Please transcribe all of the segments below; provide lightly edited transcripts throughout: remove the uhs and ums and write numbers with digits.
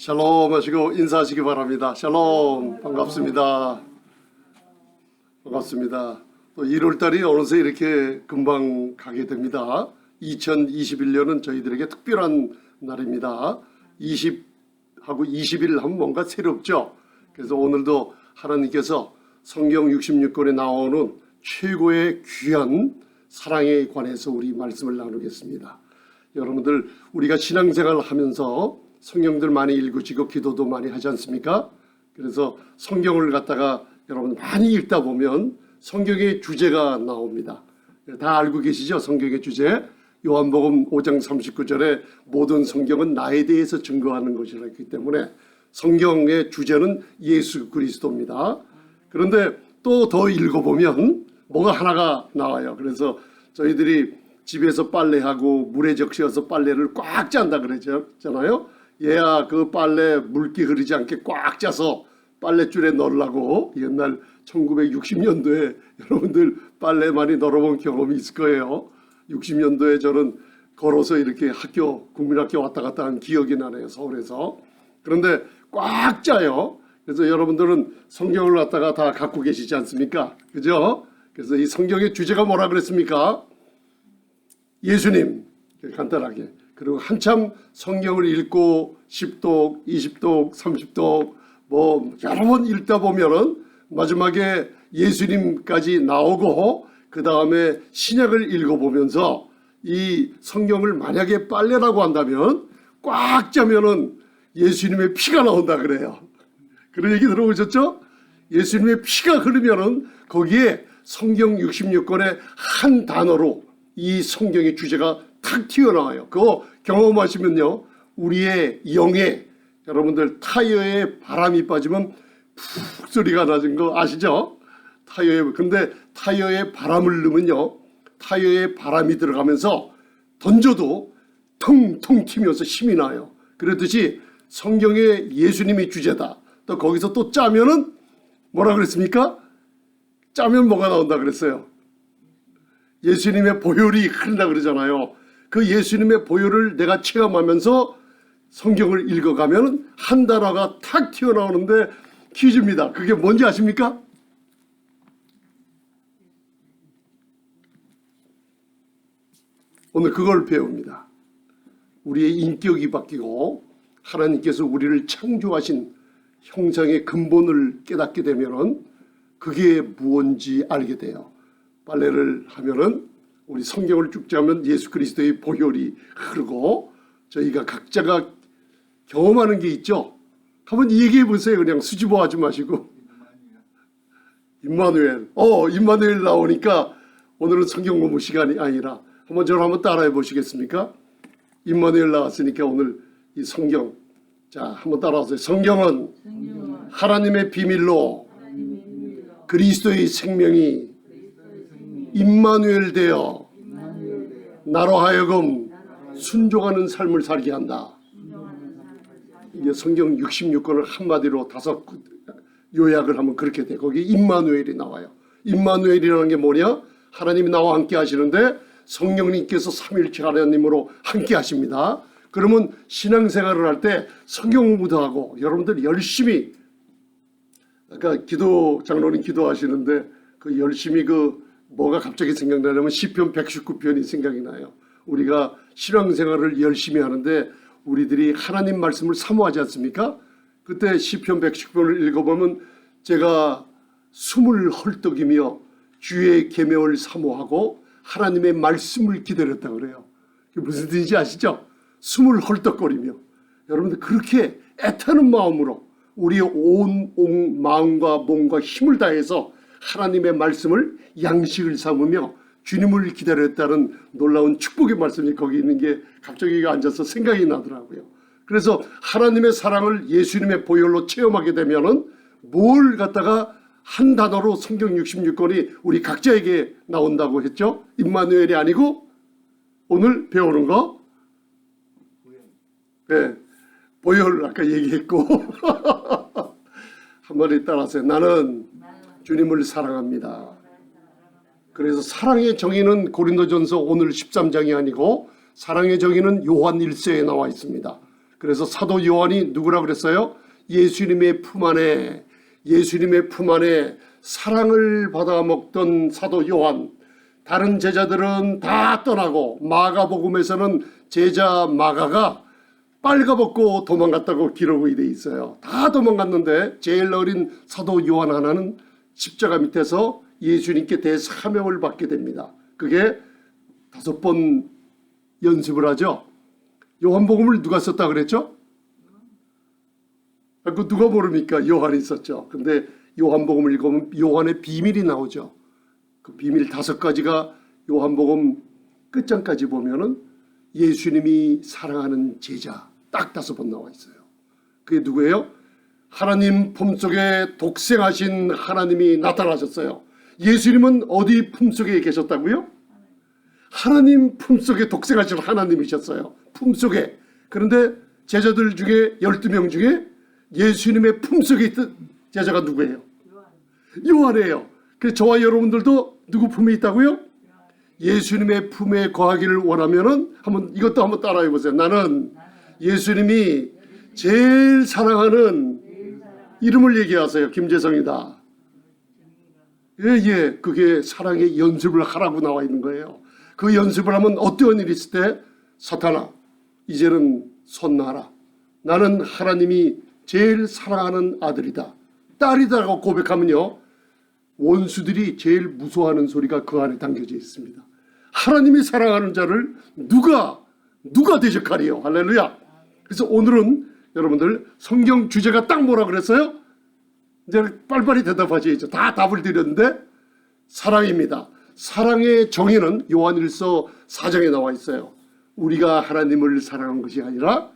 샬롬 하시고 인사하시기 바랍니다. 샬롬, 반갑습니다. 반갑습니다. 또 1월달이 어느새 이렇게 금방 가게 됩니다. 2021년은 저희들에게 특별한 날입니다. 20하고 20일 하면 뭔가 새롭죠. 그래서 오늘도 하나님께서 성경 66권에 나오는 최고의 귀한 사랑에 관해서 우리 말씀을 나누겠습니다. 여러분들 우리가 신앙생활을 하면서 성경들 많이 읽으시고 기도도 많이 하지 않습니까? 그래서 성경을 갖다가 여러분 많이 읽다 보면 성경의 주제가 나옵니다. 다 알고 계시죠? 성경의 주제. 요한복음 5장 39절에 모든 성경은 나에 대해서 증거하는 것이라 했기 때문에 성경의 주제는 예수 그리스도입니다. 그런데 또 더 읽어보면 뭐가 하나가 나와요. 그래서 저희들이 집에서 빨래하고 물에 적셔서 빨래를 꽉 짠다 그러잖아요. 얘야 그 빨래 물기 흐르지 않게 꽉 짜서 빨랫줄에 넣으려고 옛날 1960년도에 여러분들 빨래 많이 널어본 경험이 있을 거예요. 60년도에 저는 걸어서 이렇게 국민학교 왔다 갔다 한 기억이 나네요. 서울에서. 그런데 꽉 짜요. 그래서 여러분들은 성경을 갖다가 다 갖고 계시지 않습니까? 그죠? 그래서 이 성경의 주제가 뭐라 그랬습니까? 예수님. 간단하게. 그리고 한참 성경을 읽고 10독, 20독, 30독 뭐 여러 번 읽다 보면은 마지막에 예수님까지 나오고 그 다음에 신약을 읽어보면서 이 성경을 만약에 빨래라고 한다면 꽉 짜면은 예수님의 피가 나온다 그래요. 그런 얘기 들어보셨죠? 예수님의 피가 흐르면은 거기에 성경 66권의 한 단어로 이 성경의 주제가 탁 튀어나와요. 그거 경험하시면요. 우리의 영에 여러분들 타이어에 바람이 빠지면 푹 소리가 나는 거 아시죠? 근데 타이어에 바람을 넣으면요. 타이어에 바람이 들어가면서 던져도 텅텅 튀면서 힘이 나요. 그랬듯이 성경에 예수님이 주제다. 또 거기서 또 짜면은 뭐라 그랬습니까? 짜면 뭐가 나온다 그랬어요? 예수님의 보혈이 흐른다 그러잖아요. 그 예수님의 보혈을 내가 체험하면서 성경을 읽어가면 한 단어가 탁 튀어나오는데 퀴즈입니다. 그게 뭔지 아십니까? 오늘 그걸 배웁니다. 우리의 인격이 바뀌고 하나님께서 우리를 창조하신 형상의 근본을 깨닫게 되면 그게 무엇인지 알게 돼요. 빨래를 하면은 우리 성경을 쭉 짜면 예수 그리스도의 보혈이 흐르고 저희가 각자가 경험하는 게 있죠. 한번 얘기해 보세요. 그냥 수줍어 하지 마시고. 임마누엘. 임마누엘 나오니까 오늘은 성경 공부 시간이 아니라 한번 저를 한번 따라해 보시겠습니까? 임마누엘 나왔으니까 오늘 이 성경. 자, 한번 따라하세요. 성경은 하나님의 비밀로 그리스도의 생명이 임마누엘 되어 나로 하여금 순종하는 삶을 살게 한다. 이게 성경 66권을 한마디로 다섯 요약을 하면 그렇게 돼. 거기 임마누엘이 나와요. 임마누엘이라는 게 뭐냐? 하나님이 나와 함께 하시는데 성령님께서 삼위일체 하나님으로 함께 하십니다. 그러면 신앙생활을 할 때 성경 공부도 하고 여러분들 열심히 아까 장로님 기도하시는데 그 열심히 뭐가 갑자기 생각나냐면 시편 119편이 생각이 나요. 우리가 신앙생활을 열심히 하는데 우리들이 하나님 말씀을 사모하지 않습니까? 그때 시편 119편을 읽어보면 제가 숨을 헐떡이며 주의 계명을 사모하고 하나님의 말씀을 기다렸다 그래요. 그게 무슨 뜻인지 아시죠? 숨을 헐떡거리며 여러분들 그렇게 애타는 마음으로 우리의 온 마음과 몸과 힘을 다해서 하나님의 말씀을 양식을 삼으며 주님을 기다렸다는 놀라운 축복의 말씀이 거기 있는 게 갑자기 앉아서 생각이 나더라고요. 그래서 하나님의 사랑을 예수님의 보혈로 체험하게 되면은 뭘 갖다가 한 단어로 성경 66권이 우리 각자에게 나온다고 했죠? 임마누엘이 아니고 오늘 배우는 거 네, 보혈 아까 얘기했고 한마디 따라하세요. 나는 주님을 사랑합니다. 그래서 사랑의 정의는 고린도전서 오늘 13장이 아니고 사랑의 정의는 요한 1서에 나와 있습니다. 그래서 사도 요한이 누구라 그랬어요? 예수님의 품 안에 사랑을 받아 먹던 사도 요한. 다른 제자들은 다 떠나고 마가복음에서는 제자 마가가 빨가벗고 도망갔다고 기록이 돼 있어요. 다 도망갔는데 제일 어린 사도 요한 하나는 십자가 밑에서 예수님께 대사명을 받게 됩니다. 그게 5번 연습을 하죠. 요한복음을 누가 썼다 그랬죠? 그 누가 모릅니까? 요한이 썼죠. 근데 요한복음을 읽으면 요한의 비밀이 나오죠. 그 비밀 5가지가 요한복음 끝장까지 보면은 예수님이 사랑하는 제자 딱 5번 나와 있어요. 그게 누구예요? 하나님 품속에 독생하신 하나님이 나타나셨어요. 예수님은 어디 품속에 계셨다고요? 하나님 품속에 독생하신 하나님이셨어요. 품속에. 그런데 제자들 중에 12명 중에 예수님의 품속에 있던 제자가 누구예요? 요한이에요. 그래서 저와 여러분들도 누구 품에 있다고요? 예수님의 품에 거하기를 원하면은 이것도 한번 따라해 보세요. 나는 예수님이 제일 사랑하는 이름을 얘기하세요. 김재성이다. 예, 그게 사랑의 연습을 하라고 나와 있는 거예요. 그 연습을 하면 어떤 일이 있을 때 사탄아, 이제는 손 놔라. 나는 하나님이 제일 사랑하는 아들이다, 딸이다라고 고백하면요, 원수들이 제일 무서워하는 소리가 그 안에 담겨져 있습니다. 하나님이 사랑하는 자를 누가 대적하리요. 할렐루야. 그래서 오늘은 여러분들 성경 주제가 딱 뭐라 그랬어요? 이제 빨리빨리 대답하셔야죠. 다 답을 드렸는데 사랑입니다. 사랑의 정의는 요한일서 4장에 나와 있어요. 우리가 하나님을 사랑한 것이 아니라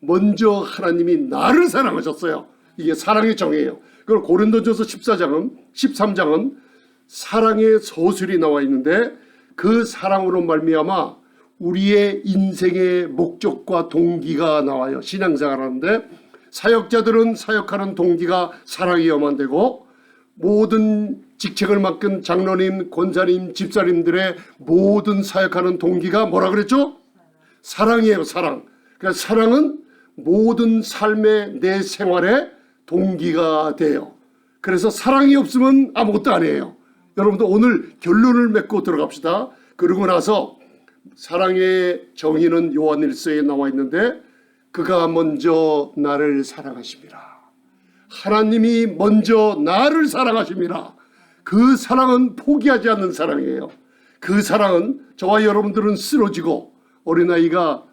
먼저 하나님이 나를 사랑하셨어요. 이게 사랑의 정의예요. 그걸 고린도전서 13장은 사랑의 서술이 나와 있는데 그 사랑으로 말미암아 우리의 인생의 목적과 동기가 나와요. 신앙생활하는데 사역자들은 사역하는 동기가 사랑이어야만 되고, 모든 직책을 맡은 장로님, 권사님, 집사님들의 모든 사역하는 동기가 뭐라 그랬죠? 사랑이에요. 사랑. 그러니까 사랑은 모든 삶의 내 생활의 동기가 돼요. 그래서 사랑이 없으면 아무것도 아니에요. 여러분들 오늘 결론을 맺고 들어갑시다. 그러고 나서 사랑의 정의는 요한일서에 나와 있는데 그가 먼저 나를 사랑하심이라. 하나님이 먼저 나를 사랑하심이라. 그 사랑은 포기하지 않는 사랑이에요. 그 사랑은 저와 여러분들은 쓰러지고, 어린아이가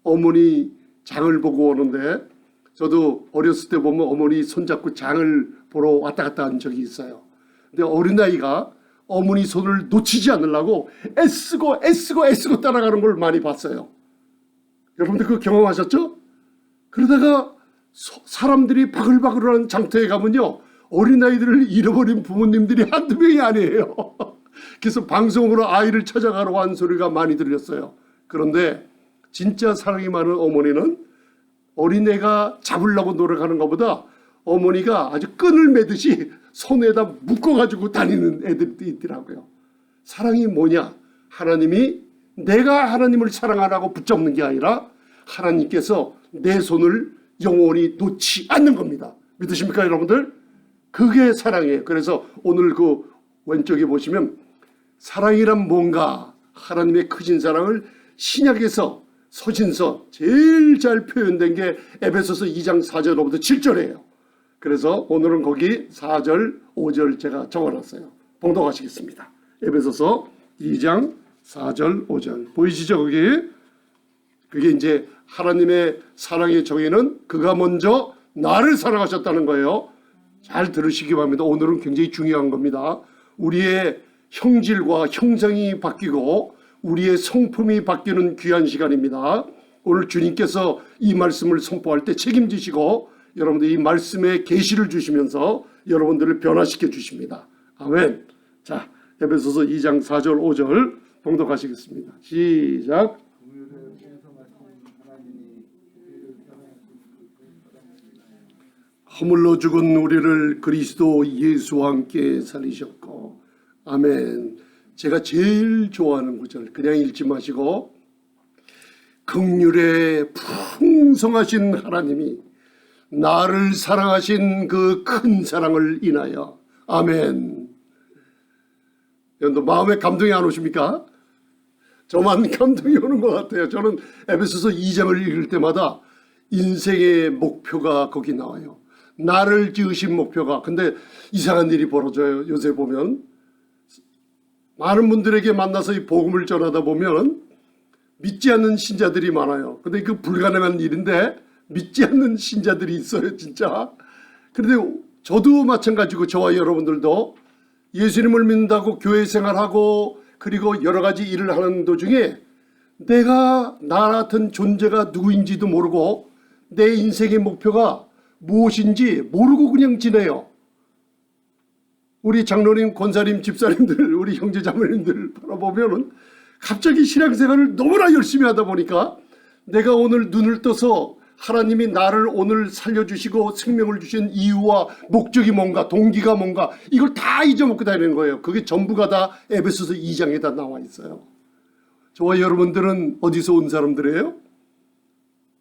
어머니 장을 보고 오는데, 저도 어렸을 때 보면 어머니 손잡고 장을 보러 왔다 갔다 한 적이 있어요. 근데 어린아이가 어머니 손을 놓치지 않으려고 애쓰고 따라가는 걸 많이 봤어요. 여러분들 그거 경험하셨죠? 그러다가 사람들이 바글바글한 장터에 가면요, 어린아이들을 잃어버린 부모님들이 한두 명이 아니에요. 그래서 방송으로 아이를 찾아가라고 하는 소리가 많이 들렸어요. 그런데 진짜 사랑이 많은 어머니는 어린애가 잡으려고 노력하는 것보다 어머니가 아주 끈을 매듯이 손에다 묶어가지고 다니는 애들도 있더라고요. 사랑이 뭐냐? 하나님이 내가 하나님을 사랑하라고 붙잡는 게 아니라 하나님께서 내 손을 영원히 놓지 않는 겁니다. 믿으십니까 여러분들? 그게 사랑이에요. 그래서 오늘 그 왼쪽에 보시면 사랑이란 뭔가, 하나님의 크신 사랑을 신약에서 서신서 제일 잘 표현된 게 에베소서 2장 4절로부터 7절이에요. 그래서 오늘은 거기 4절, 5절 제가 적어놨어요. 봉독하시겠습니다. 에베소서 2장 4절, 5절 보이시죠? 거기? 그게 이제 하나님의 사랑의 정의는 그가 먼저 나를 사랑하셨다는 거예요. 잘 들으시기 바랍니다. 오늘은 굉장히 중요한 겁니다. 우리의 형질과 형상이 바뀌고 우리의 성품이 바뀌는 귀한 시간입니다. 오늘 주님께서 이 말씀을 선포할 때 책임지시고 여러분들 이 말씀에 계시를 주시면서 여러분들을 변화시켜 주십니다. 아멘. 자, 에베소서 2장 4절 5절 봉독하시겠습니다. 시작. 허물로 죽은 우리를 그리스도 예수와 함께 살리셨고. 아멘. 제가 제일 좋아하는 구절, 그냥 읽지 마시고 긍휼의 풍성하신 하나님이 나를 사랑하신 그 큰 사랑을 인하여. 아멘. 여러분들 마음에 감동이 안 오십니까? 저만 감동이 오는 것 같아요. 저는 에베소서 2장을 읽을 때마다 인생의 목표가 거기 나와요. 나를 지으신 목표가. 근데 이상한 일이 벌어져요. 요새 보면 많은 분들에게 만나서 이 복음을 전하다 보면 믿지 않는 신자들이 많아요. 근데 그 불가능한 일인데 믿지 않는 신자들이 있어요, 진짜. 그런데 저도 마찬가지고 저와 여러분들도 예수님을 믿는다고 교회 생활하고 그리고 여러 가지 일을 하는 도중에 내가 나 같은 존재가 누구인지도 모르고 내 인생의 목표가 무엇인지 모르고 그냥 지내요. 우리 장로님, 권사님, 집사님들, 우리 형제자매님들 바라보면은 갑자기 신앙생활을 너무나 열심히 하다 보니까 내가 오늘 눈을 떠서 하나님이 나를 오늘 살려주시고 생명을 주신 이유와 목적이 뭔가, 동기가 뭔가, 이걸 다 잊어먹고 다니는 거예요. 그게 전부가 다 에베소서 2장에 다 나와 있어요. 저와 여러분들은 어디서 온 사람들이에요?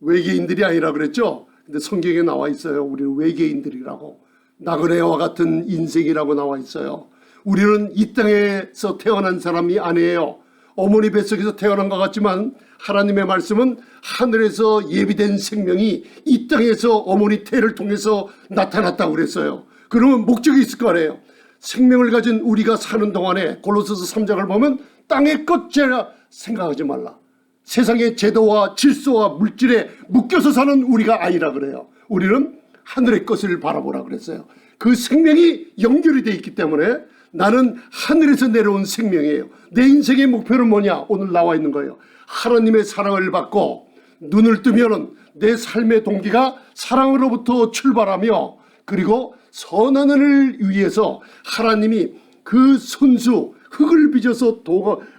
외계인들이 아니라 그랬죠? 근데 성경에 나와 있어요. 우리는 외계인들이라고. 나그네와 같은 인생이라고 나와 있어요. 우리는 이 땅에서 태어난 사람이 아니에요. 어머니 뱃속에서 태어난 것 같지만 하나님의 말씀은 하늘에서 예비된 생명이 이 땅에서 어머니 태를 통해서 나타났다고 그랬어요. 그러면 목적이 있을 거 아니에요. 생명을 가진 우리가 사는 동안에 골로새서 3장을 보면 땅의 것이라 생각하지 말라. 세상의 제도와 질서와 물질에 묶여서 사는 우리가 아니라 그래요. 우리는 하늘의 것을 바라보라 그랬어요. 그 생명이 연결이 되어 있기 때문에 나는 하늘에서 내려온 생명이에요. 내 인생의 목표는 뭐냐? 오늘 나와 있는 거예요. 하나님의 사랑을 받고 눈을 뜨면 내 삶의 동기가 사랑으로부터 출발하며 그리고 선한 일을 위해서 하나님이 그 손수 흙을 빚어서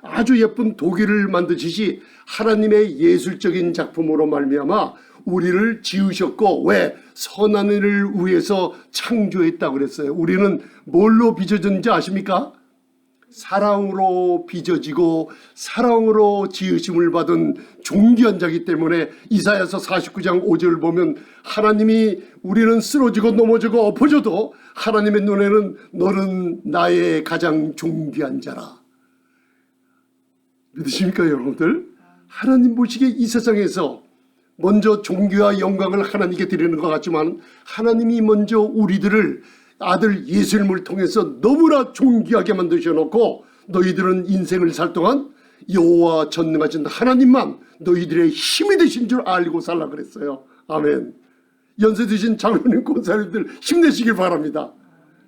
아주 예쁜 도기를 만드시지 하나님의 예술적인 작품으로 말미암아 우리를 지으셨고 왜? 선한 일을 위해서 창조했다고 그랬어요. 우리는 뭘로 빚어졌는지 아십니까? 사랑으로 빚어지고 사랑으로 지으심을 받은 존귀한 자이기 때문에 이사야서 49장 5절 보면 하나님이 우리는 쓰러지고 넘어지고 엎어져도 하나님의 눈에는 너는 나의 가장 존귀한 자라. 믿으십니까 여러분들? 하나님 보시기에 이 세상에서 먼저 존귀와 영광을 하나님께 드리는 것 같지만 하나님이 먼저 우리들을 아들 예수님을 통해서 너무나 존귀하게 만드셔놓고 너희들은 인생을 살 동안 여호와 전능하신 하나님만 너희들의 힘이 되신 줄 알고 살라 그랬어요. 아멘. 연세 드신 장로님, 권사님들 힘내시길 바랍니다.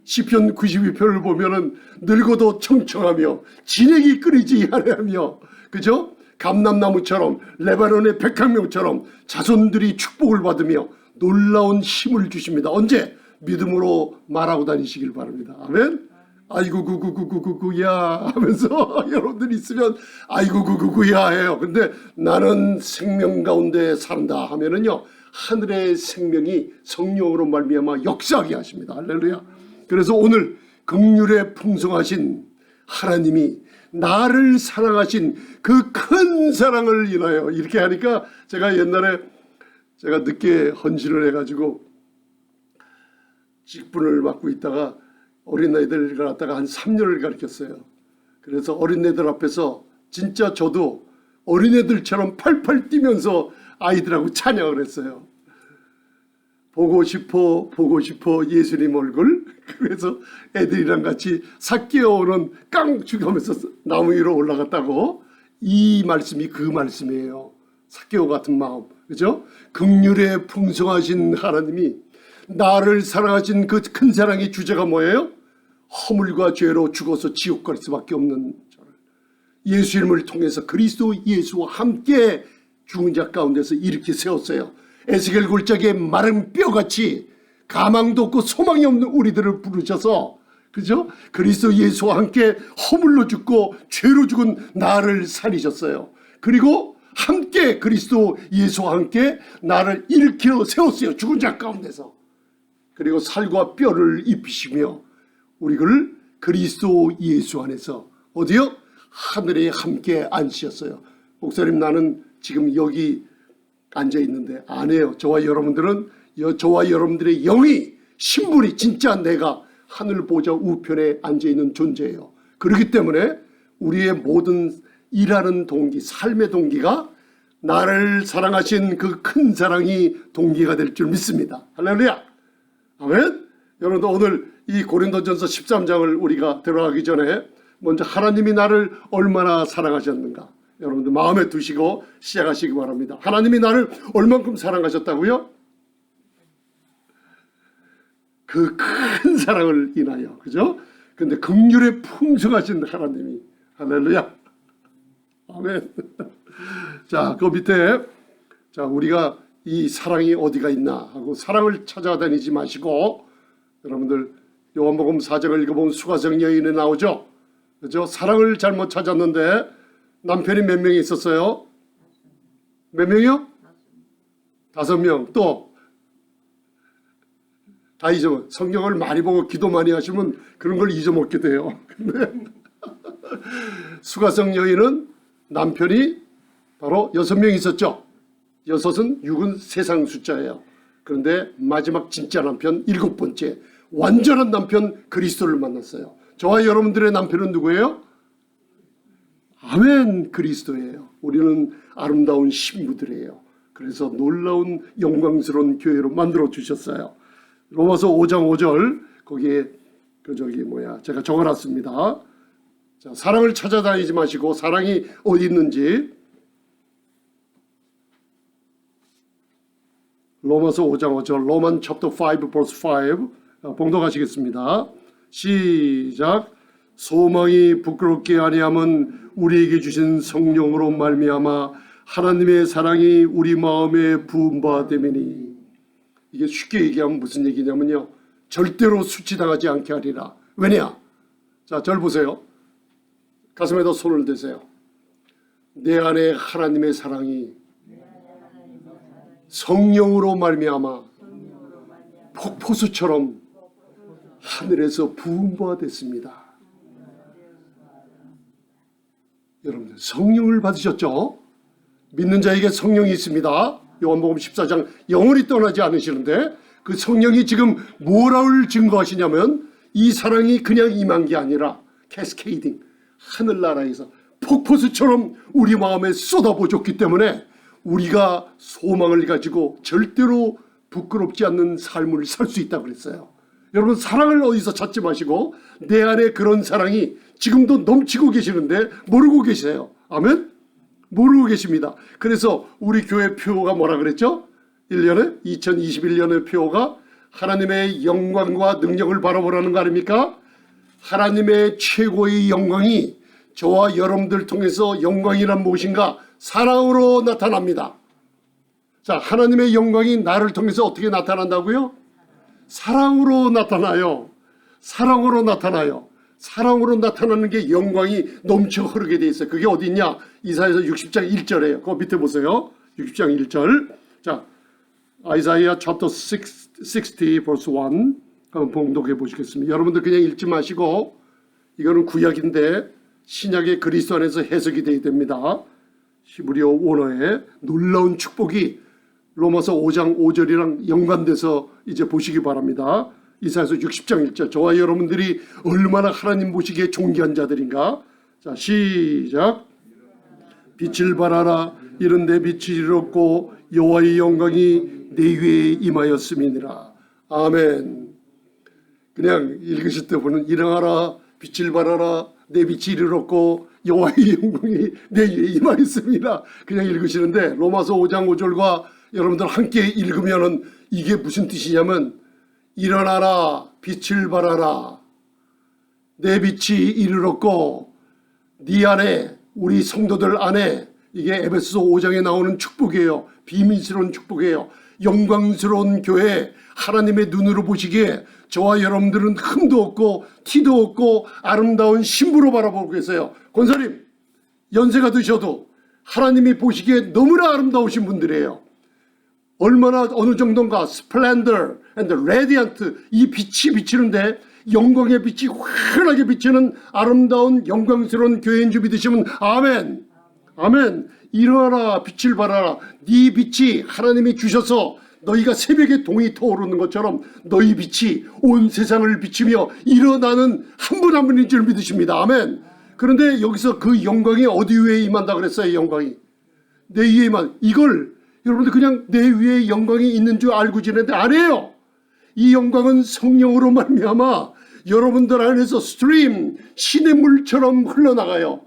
시편 92편을 보면은 늙어도 청청하며 진액이 끊이지 아니하며 그죠? 감람나무처럼 레바논의 백향목처럼 자손들이 축복을 받으며 놀라운 힘을 주십니다. 언제? 믿음으로 말하고 다니시길 바랍니다. 아멘. 아이고 구구구구구구야 하면서 여러분들이 있으면 아이고 구구구야 해요. 근데 나는 생명 가운데 산다 하면은요 하늘의 생명이 성령으로 말미암아 역사하게 하십니다. 할렐루야. 그래서 오늘 긍휼에 풍성하신 하나님이 나를 사랑하신 그 큰 사랑을 인하여 이렇게 하니까 제가 옛날에 제가 늦게 헌신을 해가지고 직분을 맡고 있다가 어린아이들을 갖다가 한 3년을 가르쳤어요. 그래서 어린애들 앞에서 진짜 저도 어린애들처럼 팔팔 뛰면서 아이들하고 찬양을 했어요. 보고 싶어 예수님 얼굴. 그래서 애들이랑 같이 삭개오는 깡죽 하면서 나무 위로 올라갔다고. 이 말씀이 그 말씀이에요. 삭개오 같은 마음. 그죠? 긍휼에 풍성하신 하나님이 나를 사랑하신 그 큰 사랑의 주제가 뭐예요? 허물과 죄로 죽어서 지옥 갈 수밖에 없는 저를 예수님을 통해서 그리스도 예수와 함께 죽은 자 가운데서 이렇게 세웠어요. 에스겔 골짜기에 마른 뼈같이 가망도 없고 소망이 없는 우리들을 부르셔서 그죠? 그리스도 예수와 함께 허물로 죽고 죄로 죽은 나를 살리셨어요. 그리고 함께 그리스도 예수와 함께 나를 일으켜 세웠어요. 죽은 자 가운데서. 그리고 살과 뼈를 입히시며 우리를 그리스도 예수 안에서 어디요? 하늘에 함께 앉으셨어요. 목사님 나는 지금 여기 앉아 있는데 아니에요. 저와 여러분들의 영이 신분이 진짜 내가 하늘 보좌 우편에 앉아 있는 존재예요. 그렇기 때문에 우리의 모든 일하는 동기, 삶의 동기가 나를 사랑하신 그 큰 사랑이 동기가 될 줄 믿습니다. 할렐루야. 아멘. 여러분들 오늘 이 고린도전서 13장을 우리가 들어가기 전에 먼저 하나님이 나를 얼마나 사랑하셨는가 여러분들 마음에 두시고 시작하시기 바랍니다. 하나님이 나를 얼만큼 사랑하셨다고요? 그 큰 사랑을 인하여, 그죠? 근데 긍휼에 풍성하신 하나님이, 할렐루야. 아멘. 자, 그 밑에, 자, 우리가 이 사랑이 어디가 있나 하고 사랑을 찾아다니지 마시고, 여러분들 요한복음 4장을 읽어보면 수가성 여인에 나오죠? 그죠? 사랑을 잘못 찾았는데 남편이 몇 명이 있었어요? 몇 명이요? 5명. 또 다 잊어먹어. 성경을 많이 보고 기도 많이 하시면 그런 걸 잊어먹게 돼요. 근데 수가성 여인은 남편이 바로 6명 있었죠. 6은 6은 세상 숫자예요. 그런데 마지막 진짜 남편 7번째 완전한 남편 그리스도를 만났어요. 저와 여러분들의 남편은 누구예요? 아멘, 그리스도예요. 우리는 아름다운 신부들이에요. 그래서 놀라운 영광스러운 교회로 만들어 주셨어요. 로마서 5장 5절 거기에 제가 적어놨습니다. 자, 사랑을 찾아다니지 마시고 사랑이 어디 있는지 로마서 5장 5절 로만 chapter 5 verse 5 봉독하시겠습니다. 시작. 소망이 부끄럽게 아니함은 우리에게 주신 성령으로 말미암아 하나님의 사랑이 우리 마음에 부은 바 됨이니. 이게 쉽게 얘기하면 무슨 얘기냐면요, 절대로 수치당하지 않게 하리라. 왜냐? 자, 절 보세요. 가슴에다 손을 대세요. 내 안에 하나님의 사랑이 성령으로 말미암아 폭포수처럼 하늘에서 부은 바 됐습니다. 여러분들 성령을 받으셨죠? 믿는 자에게 성령이 있습니다. 요한복음 14장 영원히 떠나지 않으시는데 그 성령이 지금 뭐를 증거하시냐면 이 사랑이 그냥 임한 게 아니라 캐스케이딩, 하늘나라에서 폭포수처럼 우리 마음에 쏟아부어줬기 때문에 우리가 소망을 가지고 절대로 부끄럽지 않는 삶을 살 수 있다고 그랬어요. 여러분 사랑을 어디서 찾지 마시고 내 안에 그런 사랑이 지금도 넘치고 계시는데 모르고 계세요. 아멘? 모르고 계십니다. 그래서 우리 교회 표가 뭐라 그랬죠? 2021년의 표가 하나님의 영광과 능력을 바라보라는 거 아닙니까? 하나님의 최고의 영광이 저와 여러분들 통해서 영광이란 무엇인가? 사랑으로 나타납니다. 자, 하나님의 영광이 나를 통해서 어떻게 나타난다고요? 사랑으로 나타나요. 사랑으로 나타나요. 사랑으로 나타나는 게 영광이 넘쳐 흐르게 돼 있어요. 그게 어디 있냐? 이사야서 60장 1절이에요. 그 밑에 보세요. 60장 1절. 자, 이사야 chapter 60 verse 1 한번 봉독해 보시겠습니다. 여러분들 그냥 읽지 마시고 이거는 구약인데 신약의 그리스도 안에서 해석이 돼야 됩니다. 히브리어 원어의 놀라운 축복이 로마서 5장 5절이랑 연관돼서 이제 보시기 바랍니다. 이사야서 60장 1절. 저와 여러분들이 얼마나 하나님 보시기에 존귀한 자들인가. 자, 시작. 빛을 발하라. 이른 내 빛이 이르렀고 여호와의 영광이 내 위에 임하였음이니라. 아멘. 그냥 읽으실 때 보는 일어나라. 빛을 발하라. 내 빛이 이르렀고 여호와의 영광이 내 위에 임하였음이라. 그냥 읽으시는데 로마서 5장 5절과 여러분들 함께 읽으면은 이게 무슨 뜻이냐면 일어나라, 빛을 발하라. 내 빛이 이르렀고 네 안에, 우리 성도들 안에, 이게 에베소서 5장에 나오는 축복이에요. 비밀스러운 축복이에요. 영광스러운 교회, 하나님의 눈으로 보시기에 저와 여러분들은 흠도 없고 티도 없고 아름다운 신부로 바라보고 계세요. 권사님, 연세가 드셔도 하나님이 보시기에 너무나 아름다우신 분들이에요. 얼마나 어느 정도인가 splendor and radiant, 이 빛이 비치는데 영광의 빛이 환하게 비치는 아름다운 영광스러운 교회인 줄 믿으시면 아멘. 아멘. 일어나라, 빛을 발하라. 네 빛이 하나님이 주셔서 너희가 새벽에 동이 터오르는 것처럼 너희 빛이 온 세상을 비치며 일어나는 한 분 한 분인 줄 믿으십니다. 아멘. 그런데 여기서 그 영광이 어디 위에 임한다 그랬어요. 영광이 내 위에 임한. 이걸 여러분들 그냥 내 위에 영광이 있는 줄 알고 지내는데 아니에요. 이 영광은 성령으로 말미암아 여러분들 안에서 스트림, 신의 물처럼 흘러나가요.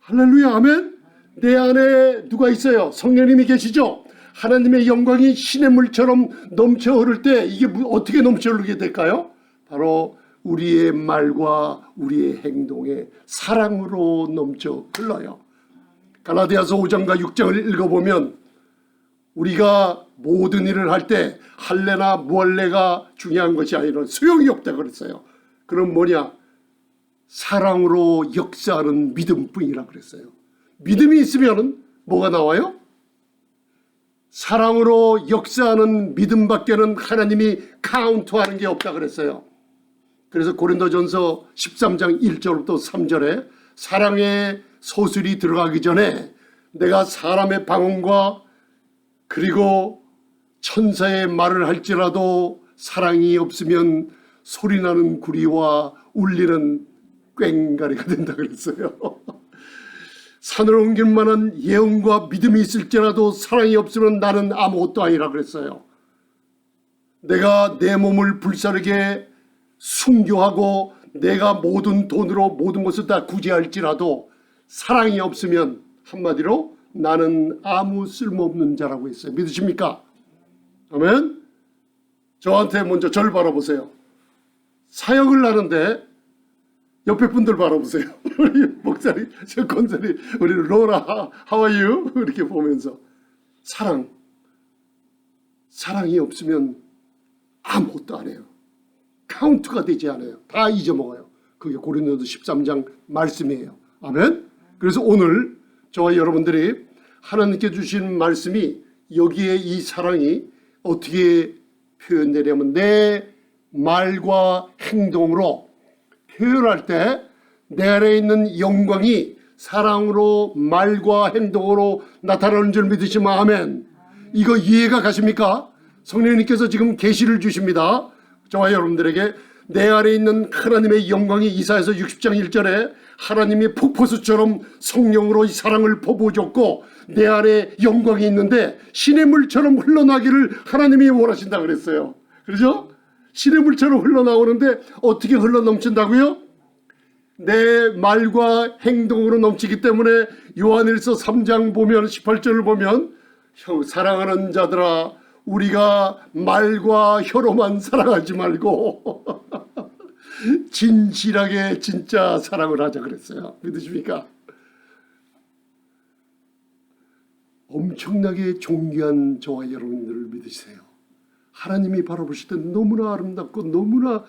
할렐루야. 아멘. 내 안에 누가 있어요? 성령님이 계시죠? 하나님의 영광이 신의 물처럼 넘쳐 흐를 때 이게 어떻게 넘쳐 흐르게 될까요? 바로 우리의 말과 우리의 행동의 사랑으로 넘쳐 흘러요. 갈라디아서 5장과 6장을 읽어보면 우리가 모든 일을 할 때 할례나 무할례가 중요한 것이 아니라 소용이 없다 그랬어요. 그럼 뭐냐? 사랑으로 역사하는 믿음뿐이라 그랬어요. 믿음이 있으면 뭐가 나와요? 사랑으로 역사하는 믿음밖에는 하나님이 카운트하는 게 없다 그랬어요. 그래서 고린도전서 13장 1절부터 3절에 사랑의 소술이 들어가기 전에 내가 사람의 방언과 그리고 천사의 말을 할지라도 사랑이 없으면 소리나는 구리와 울리는 꽹가리가 된다 그랬어요. 산을 옮길 만한 예언과 믿음이 있을지라도 사랑이 없으면 나는 아무것도 아니라 그랬어요. 내가 내 몸을 불사르게 순교하고 내가 모든 돈으로 모든 것을 다 구제할지라도 사랑이 없으면 한마디로 나는 아무 쓸모없는 자라고 했어요. 믿으십니까? 아멘. 저한테 먼저 저를 바라보세요. 사역을 하는데 옆에 분들 바라보세요. 우리 목사님, 저 권사님, 우리 로라, how are you? 이렇게 보면서 사랑이 없으면 아무것도 안 해요. 카운트가 되지 않아요. 다 잊어먹어요. 그게 고린도서 13장 말씀이에요. 아멘. 그래서 오늘 저와 여러분들이 하나님께 주신 말씀이 여기에 이 사랑이 어떻게 표현되냐면 내 말과 행동으로 표현할 때 내 안에 있는 영광이 사랑으로 말과 행동으로 나타나는 줄 믿으시면 아멘. 이거 이해가 가십니까? 성령님께서 지금 계시를 주십니다. 저와 여러분들에게 내 안에 있는 하나님의 영광이 이사야서 60장 1절에 하나님이 폭포수처럼 성령으로 이 사랑을 퍼부어줬고 내 안에 영광이 있는데 신의 물처럼 흘러나기를 하나님이 원하신다 그랬어요. 그렇죠? 신의 물처럼 흘러나오는데 어떻게 흘러넘친다고요? 내 말과 행동으로 넘치기 때문에 요한일서 3장 보면 18절을 보면 사랑하는 자들아 우리가 말과 혀로만 사랑하지 말고 진실하게 진짜 사랑을 하자 그랬어요. 믿으십니까? 엄청나게 존귀한 저와 여러분들을 믿으세요. 하나님이 바라보실 때 너무나 아름답고 너무나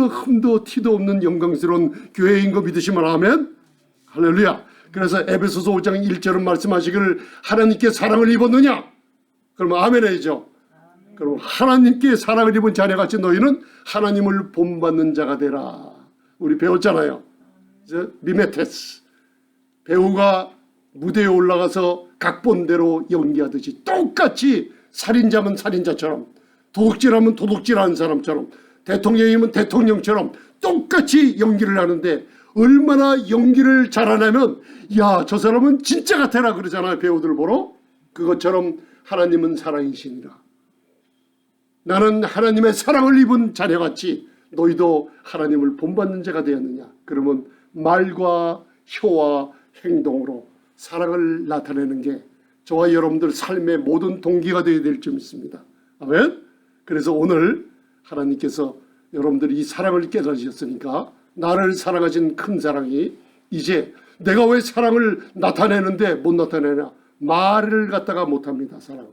흠도 티도 없는 영광스러운 교회인 거 믿으시면 아멘. 할렐루야. 그래서 에베소서 5장 1절은 말씀하시기를 하나님께 사랑을 입었느냐? 그러면 아멘 해야죠. 그럼 하나님께 사랑을 입은 자녀같이 너희는 하나님을 본받는 자가 되라. 우리 배웠잖아요. 미메테스. 배우가 무대에 올라가서 각본대로 연기하듯이 똑같이 살인자면 살인자처럼 도둑질하면 도둑질하는 사람처럼 대통령이면 대통령처럼 똑같이 연기를 하는데 얼마나 연기를 잘하냐면 야, 저 사람은 진짜 같아라 그러잖아요. 배우들 보러. 그것처럼 하나님은 사랑이시니라. 나는 하나님의 사랑을 입은 자녀같이 너희도 하나님을 본받는 자가 되었느냐. 그러면 말과 혀와 행동으로 사랑을 나타내는 게 저와 여러분들 삶의 모든 동기가 되어야 될 줄 믿습니다. 아멘. 그래서 오늘 하나님께서 여러분들이 이 사랑을 깨달으셨으니까 나를 사랑하신 큰 사랑이 이제 내가 왜 사랑을 나타내는데 못 나타내냐. 말을 갖다가 못합니다. 사랑.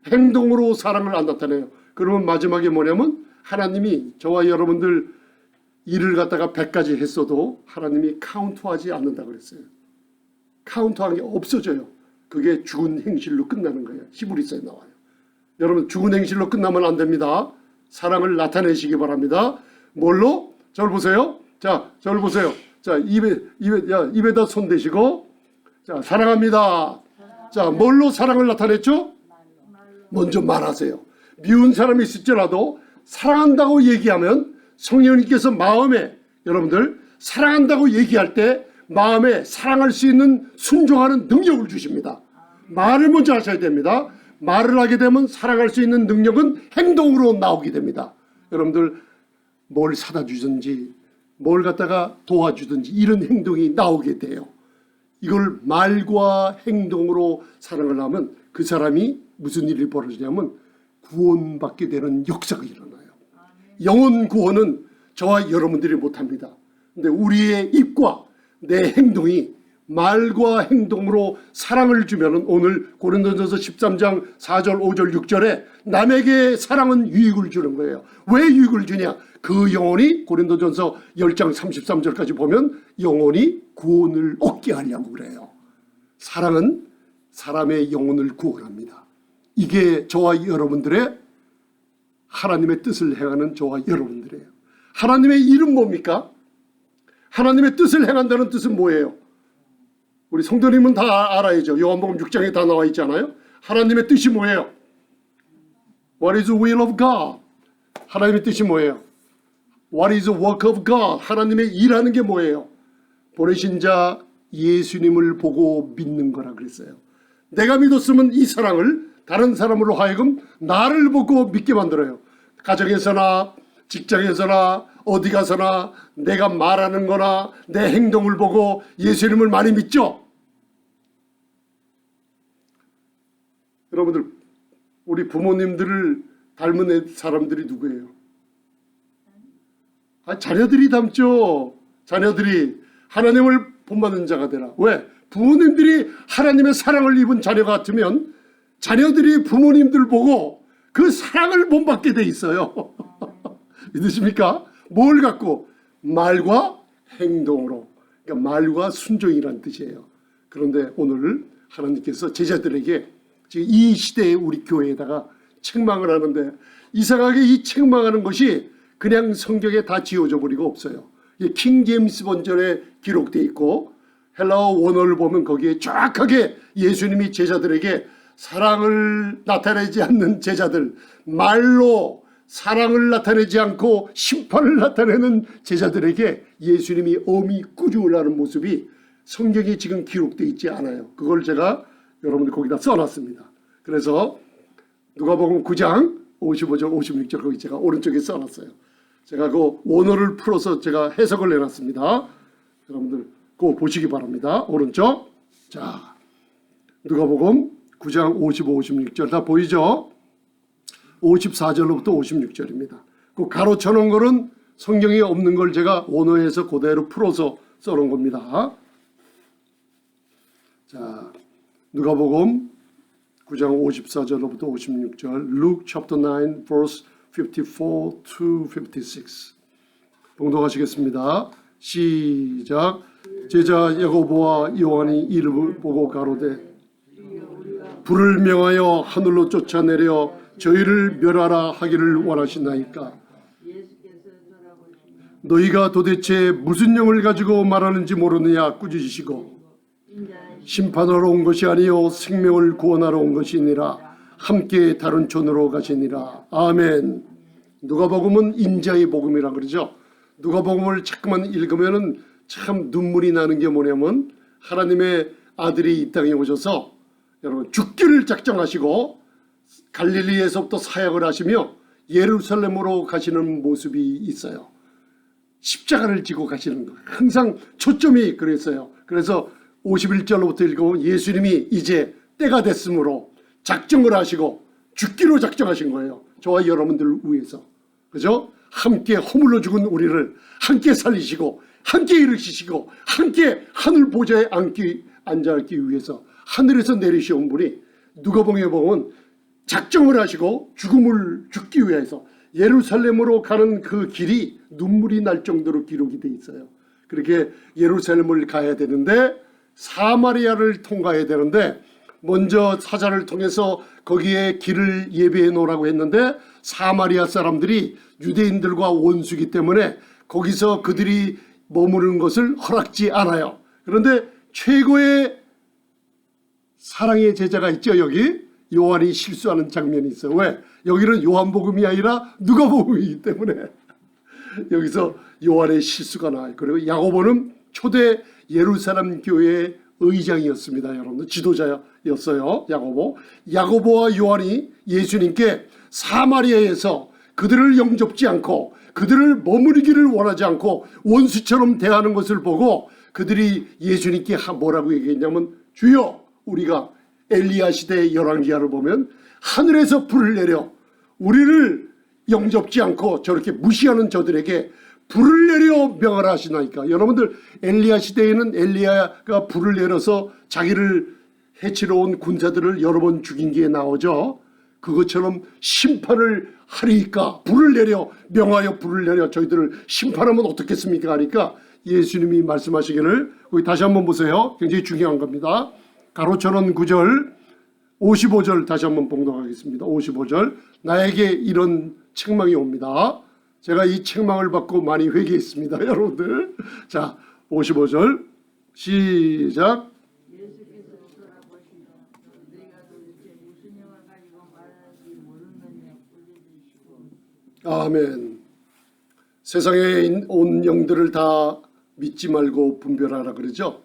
행동으로 사랑을 안 나타내요. 그러면 마지막에 뭐냐면 하나님이 저와 여러분들 일을 갖다가 100가지 했어도 하나님이 카운트하지 않는다 그랬어요. 카운트하는 게 없어져요. 그게 죽은 행실로 끝나는 거예요. 히브리서에 나와요. 여러분 죽은 행실로 끝나면 안 됩니다. 사랑을 나타내시기 바랍니다. 뭘로? 저를 보세요. 자, 저를 보세요. 자, 입에다 손 대시고 자, 사랑합니다. 자, 뭘로 사랑을 나타냈죠? 먼저 말하세요. 미운 사람이 있을지라도 사랑한다고 얘기하면 성령님께서 마음에, 여러분들 사랑한다고 얘기할 때 마음에 사랑할 수 있는 순종하는 능력을 주십니다. 말을 먼저 하셔야 됩니다. 말을 하게 되면 사랑할 수 있는 능력은 행동으로 나오게 됩니다. 여러분들 뭘 사다 주든지 뭘 갖다가 도와주든지 이런 행동이 나오게 돼요. 이걸 말과 행동으로 사랑을 하면 그 사람이 무슨 일이 벌어지냐면 구원받게 되는 역사가 일어나요. 영혼 구원은 저와 여러분들이 못합니다. 근데 우리의 입과 내 행동이 말과 행동으로 사랑을 주면 오늘 고린도전서 13장 4절 5절 6절에 남에게 사랑은 유익을 주는 거예요. 왜 유익을 주냐? 그 영혼이 고린도전서 10장 33절까지 보면 영혼이 구원을 얻게 하려고 그래요. 사랑은 사람의 영혼을 구원합니다. 이게 저와 여러분들의 하나님의 뜻을 행하는 저와 여러분들이에요. 하나님의 일은 뭡니까? 하나님의 뜻을 행한다는 뜻은 뭐예요? 우리 성도님은 다 알아야죠. 요한복음 6장에 다 나와 있잖아요. 하나님의 뜻이 뭐예요? What is the will of God? 하나님의 뜻이 뭐예요? What is the work of God? 하나님의 일하는 게 뭐예요? 보내신 자 예수님을 보고 믿는 거라 그랬어요. 내가 믿었으면 이 사랑을 다른 사람으로 하여금 나를 보고 믿게 만들어요. 가정에서나 직장에서나 어디 가서나 내가 말하는 거나 내 행동을 보고 예수님을 많이 믿죠? 여러분들 우리 부모님들을 닮은 사람들이 누구예요? 자녀들이 닮죠. 자녀들이 하나님을 본받는 자가 되라. 왜? 부모님들이 하나님의 사랑을 입은 자녀 같으면 자녀들이 부모님들 보고 그 사랑을 본받게 돼 있어요. 믿으십니까? 뭘 갖고? 말과 행동으로. 그러니까 말과 순종이라는 뜻이에요. 그런데 오늘 하나님께서 제자들에게 지금 이 시대에 우리 교회에다가 책망을 하는데 이상하게 이 책망하는 것이 그냥 성경에 다 지워져 버리고 없어요. 킹 제임스 번전에 기록되어 있고 헬라어 원어를 보면 거기에 정확하게 예수님이 제자들에게 사랑을 나타내지 않는 제자들, 말로 사랑을 나타내지 않고 심판을 나타내는 제자들에게 예수님이 엄히 꾸중을 하는 모습이 성경에 지금 기록되어 있지 않아요. 그걸 제가 여러분들 거기다 써놨습니다. 그래서 누가복음 9장 55절 56절 거기 제가 오른쪽에 써놨어요. 제가 그 원어를 풀어서 제가 해석을 해놨습니다. 여러분들 그거 보시기 바랍니다. 오른쪽. 자, 누가복음 9장 55, 56절 다 보이죠? 54절로부터 56절입니다. 그 가로쳐 놓은 거는 성경에 없는 걸 제가 원어에서 그대로 풀어서 써놓은 겁니다. 자, 누가복음 9장 54절로부터 56절 Luke chapter 9 verse 54 to 56 봉독하시겠습니다. 시작. 제자 야고보와 요한이 이름을 보고 가로되 불을 명하여 하늘로 쫓아내려 저희를 멸하라 하기를 원하시나이까. 너희가 도대체 무슨 영을 가지고 말하는지 모르느냐 꾸짖으시고 심판하러 온 것이 아니요 생명을 구원하러 온 것이니라. 함께 다른 촌으로 가시니라. 아멘. 누가복음은 인자의 복음이라 그러죠. 누가복음을 자꾸만 읽으면은 참 눈물이 나는 게 뭐냐면 하나님의 아들이 이 땅에 오셔서 여러분 죽기를 작정하시고 갈릴리에서부터 사역을 하시며 예루살렘으로 가시는 모습이 있어요. 십자가를 지고 가시는 거. 항상 초점이 그랬어요. 그래서 51절로부터 읽어보면 예수님이 이제 때가 됐으므로 작정을 하시고 죽기로 작정하신 거예요. 저와 여러분들을 위해서. 그죠? 함께 허물로 죽은 우리를 함께 살리시고 함께 일으키시고 함께 하늘 보좌에 앉아있기 위해서 하늘에서 내리시온 분이 누가복음에 보면 작정을 하시고 죽기 위해서 예루살렘으로 가는 그 길이 눈물이 날 정도로 기록이 돼 있어요. 그렇게 예루살렘을 가야 되는데 사마리아를 통과해야 되는데 먼저 사자를 통해서 거기에 길을 예비해 놓으라고 했는데 사마리아 사람들이 유대인들과 원수기 때문에 거기서 그들이 머무르는 것을 허락지 않아요. 그런데 최고의 사랑의 제자가 있죠. 여기 요한이 실수하는 장면이 있어요. 왜? 여기는 요한복음이 아니라 누가복음이기 때문에 여기서 요한의 실수가 나와요. 그리고 야고보는 초대 예루살렘 교회의 의장이었습니다. 여러분들 지도자였어요. 야고보와 요한이 예수님께 사마리아에서 그들을 영접지 않고 그들을 머무르기를 원하지 않고 원수처럼 대하는 것을 보고 그들이 예수님께 뭐라고 얘기했냐면, 주여, 우리가 엘리야 시대의 열왕기하를 보면 하늘에서 불을 내려 우리를 영접지 않고 저렇게 무시하는 저들에게 불을 내려 명하라 하시나이까. 여러분들, 엘리야 시대에는 엘리야가 불을 내려서 자기를 해치러 온 군사들을 여러 번 죽인 게 나오죠. 그것처럼 심판을 하리까, 불을 내려 명하여 불을 내려 저희들을 심판하면 어떻겠습니까 하니까 예수님이 말씀하시기를, 거기 다시 한번 보세요. 굉장히 중요한 겁니다. 가로쳐놓은 9절 55절 다시 한번 봉독하겠습니다. 55절, 나에게 이런 책망이 옵니다. 제가 이 책망을 받고 많이 회개했습니다. 여러분들. 자, 55절 시작. 예수께서 돌아보시며 내가 도대체 무슨 영을 가지고 말하는지 모르느냐 올려주시고. 아멘. 세상에 온 영들을 다 믿지 말고 분별하라 그러죠.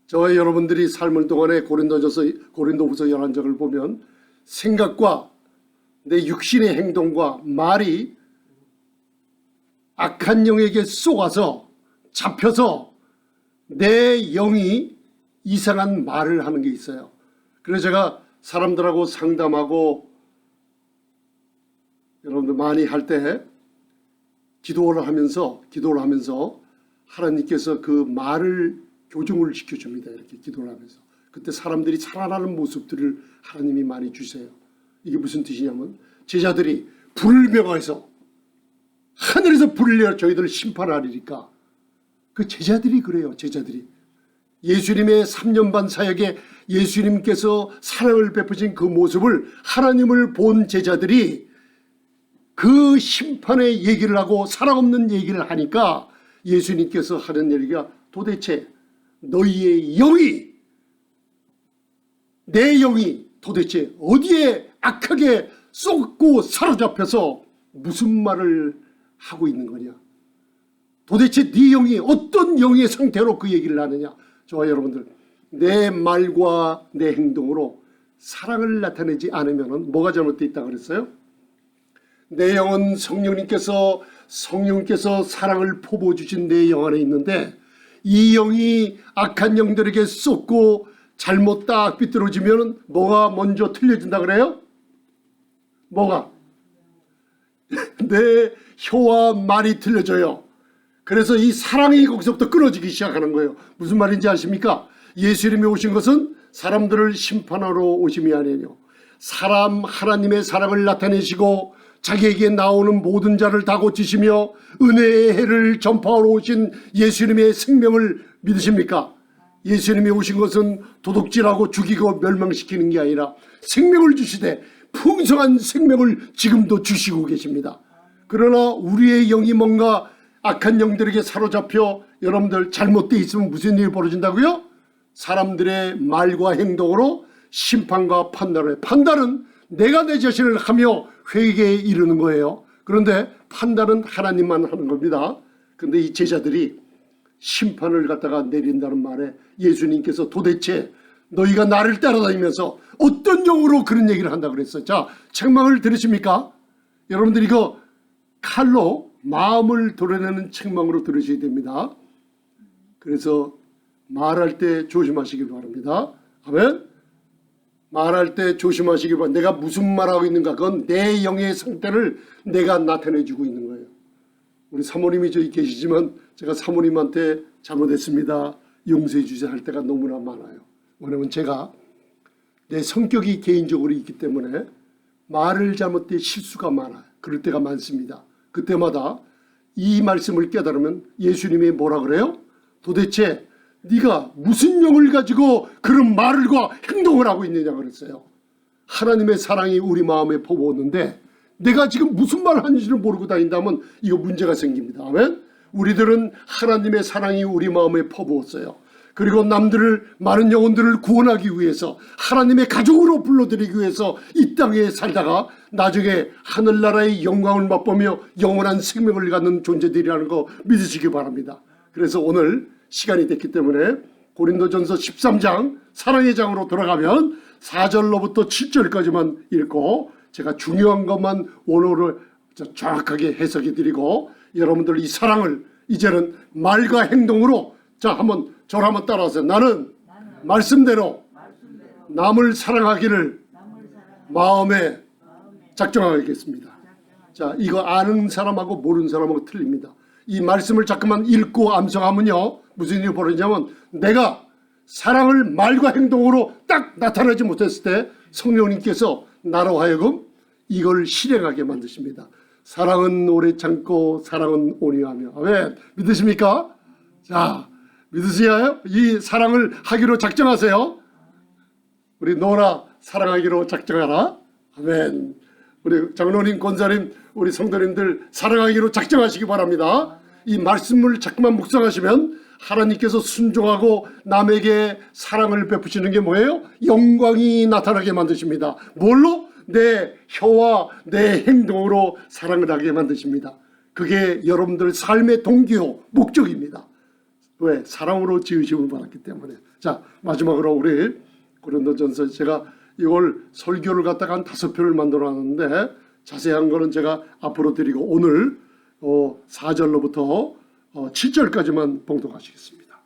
저와 여러분들이 삶을 동안에 고린도후서 11장을 보면 생각과 내 육신의 행동과 말이 악한 영에게 쏘아서 잡혀서 내 영이 이상한 말을 하는 게 있어요. 그래서 제가 사람들하고 상담하고 여러분들 많이 할 때 기도를 하면서 하나님께서 그 말을 교정을 시켜줍니다. 이렇게 기도를 하면서. 그때 사람들이 살아나는 모습들을 하나님이 많이 주세요. 이게 무슨 뜻이냐면, 제자들이 불을 명하여서 하늘에서 불을 내려 저희들을 심판하리니까, 그 제자들이 그래요. 제자들이 예수님의 3년 반 사역에 예수님께서 사랑을 베푸신 그 모습을, 하나님을 본 제자들이 그 심판의 얘기를 하고 사랑 없는 얘기를 하니까 예수님께서 하는 얘기가, 도대체 너희의 영이, 내 영이 도대체 어디에 악하게 쏟고 사로잡혀서 무슨 말을 하고 있는 거냐, 도대체 네 영이 어떤 영의 상태로 그 얘기를 하느냐. 저와 여러분들, 내 말과 내 행동으로 사랑을 나타내지 않으면 뭐가 잘못되어 있다고 그랬어요? 내 영은 성령님께서 사랑을 퍼부어주신 내 영 안에 있는데, 이 영이 악한 영들에게 쏟고 잘못 딱 삐뚤어지면 뭐가 먼저 틀려진다 그래요? 뭐가? 내 혀와 말이 틀려져요. 그래서 이 사랑이 거기서부터 끊어지기 시작하는 거예요. 무슨 말인지 아십니까? 예수님이 오신 것은 사람들을 심판하러 오심이 아니에요. 하나님의 사랑을 나타내시고 자기에게 나오는 모든 자를 다 고치시며 은혜의 해를 전파하러 오신 예수님의 생명을 믿으십니까? 예수님이 오신 것은 도둑질하고 죽이고 멸망시키는 게 아니라 생명을 주시되 풍성한 생명을 지금도 주시고 계십니다. 그러나 우리의 영이 뭔가 악한 영들에게 사로잡혀 여러분들 잘못되어 있으면 무슨 일이 벌어진다고요? 사람들의 말과 행동으로 심판과 판단을 해요. 판단은 내가 내 자신을 하며 회개에 이르는 거예요. 그런데 판단은 하나님만 하는 겁니다. 그런데 이 제자들이 심판을 갖다가 내린다는 말에 예수님께서 도대체 너희가 나를 따라다니면서 어떤 영으로 그런 얘기를 한다고 그랬어요. 자, 책망을 들으십니까? 여러분들 이거 칼로 마음을 도려내는 책망으로 들으셔야 됩니다. 그래서 말할 때 조심하시길 바랍니다. 아멘. 말할 때 조심하시길 바랍니다. 내가 무슨 말하고 있는가, 그건 내 영의 상태를 내가 나타내주고 있는 거예요. 우리 사모님이 저기 계시지만 제가 사모님한테 잘못했습니다, 용서해 주세요 할 때가 너무나 많아요. 왜냐면 제가 내 성격이 개인적으로 있기 때문에 말을 잘못해 실수가 많아요. 그럴 때가 많습니다. 그때마다 이 말씀을 깨달으면 예수님이 뭐라 그래요? 도대체 네가 무슨 영을 가지고 그런 말과 행동을 하고 있느냐 그랬어요. 하나님의 사랑이 우리 마음에 퍼부었는데 내가 지금 무슨 말을 하는지를 모르고 다닌다면 이거 문제가 생깁니다. 아멘. 우리들은 하나님의 사랑이 우리 마음에 퍼부었어요. 그리고 남들을, 많은 영혼들을 구원하기 위해서 하나님의 가족으로 불러들이기 위해서 이 땅에 살다가 나중에 하늘나라의 영광을 맛보며 영원한 생명을 갖는 존재들이라는 거 믿으시기 바랍니다. 그래서 오늘 시간이 됐기 때문에 고린도전서 13장 사랑의 장으로 돌아가면 4절로부터 7절까지만 읽고 제가 중요한 것만 원어로 정확하게 해석해 드리고 여러분들 이 사랑을 이제는 말과 행동으로 저를 한번 따라하세요. 나는 말씀대로 남을 사랑하기를 마음에 작정하겠습니다. 자, 이거 아는 사람하고 모르는 사람하고 틀립니다. 이 말씀을 자꾸만 읽고 암송하면요 무슨 일이 벌어지냐면 내가 사랑을 말과 행동으로 딱 나타내지 못했을 때 성령님께서 나로 하여금 이걸 실행하게 만드십니다. 사랑은 오래 참고 사랑은 온유하며. 아멘. 믿으십니까? 자, 믿으세요? 이 사랑을 하기로 작정하세요. 우리 노라 사랑하기로 작정하라. 아멘. 우리 장로님, 권사님, 우리 성도님들 사랑하기로 작정하시기 바랍니다. 이 말씀을 자꾸만 묵상하시면 하나님께서 순종하고 남에게 사랑을 베푸시는 게 뭐예요? 영광이 나타나게 만드십니다. 뭘로? 내 혀와 내 행동으로 사랑을 하게 만드십니다. 그게 여러분들 삶의 동기요 목적입니다. 왜? 사랑으로 지으심을 받았기 때문에. 자, 마지막으로 우리 고린도전서 제가 이걸 설교를 갖다가 한 5편을 만들어 놨는데 자세한 거는 제가 앞으로 드리고 오늘 4절로부터 7절까지만 봉독하시겠습니다.